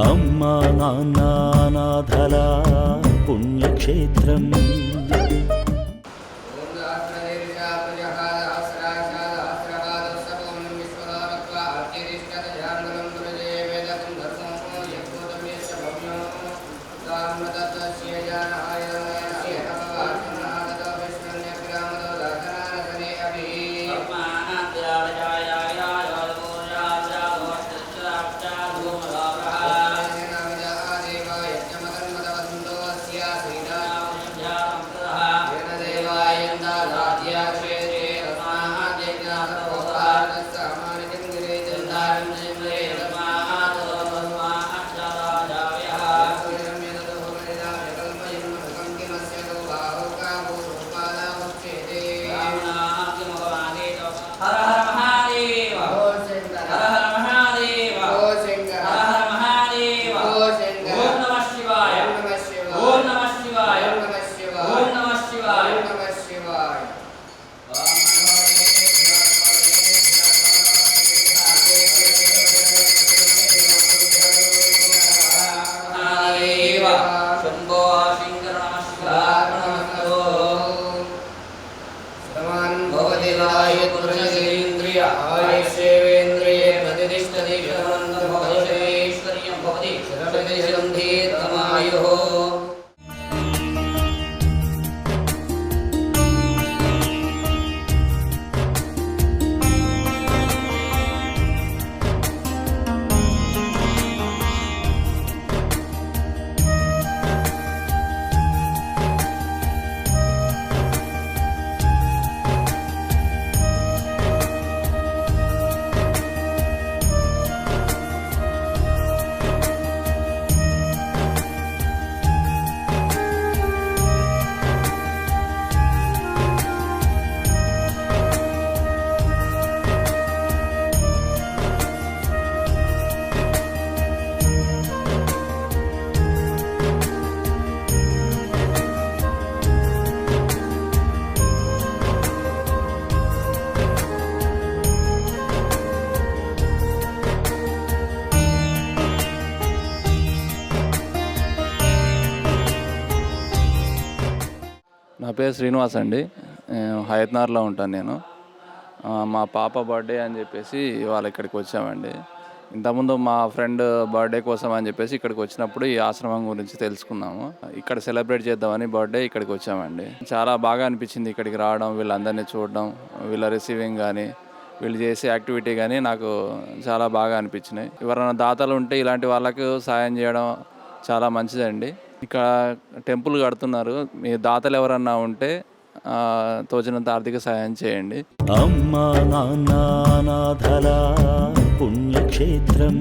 అమ్మా నాన్న అనాథల పుణ్యక్షేత్రం. నా పేరు శ్రీనివాస్ అండి. హయత్నార్లో ఉంటాను నేను. మా పాప బర్త్డే అని చెప్పేసి ఇవాళ ఇక్కడికి వచ్చామండి. ఇంతకుముందు మా ఫ్రెండ్ బర్త్డే కోసం అని చెప్పేసి ఇక్కడికి వచ్చినప్పుడు ఈ ఆశ్రమం గురించి తెలుసుకున్నాము. ఇక్కడ సెలబ్రేట్ చేద్దామని బర్త్డే ఇక్కడికి వచ్చామండి. చాలా బాగా అనిపించింది ఇక్కడికి రావడం, వీళ్ళందరినీ చూడడం, వీళ్ళ రిసీవింగ్ కానీ, వీళ్ళు చేసే యాక్టివిటీ కానీ నాకు చాలా బాగా అనిపించినాయి. ఎవరైనా దాతలు ఉంటే ఇలాంటి వాళ్ళకు సాయం చేయడం చాలా మంచిదండి. ఇక్కడ టెంపుల్ కడుతున్నారు. మీ దాతలు ఎవరన్నా ఉంటే తోచినంత ఆర్థిక సాయం చేయండి. అమ్మా నాన్న అనాథల పుణ్యక్షేత్రం.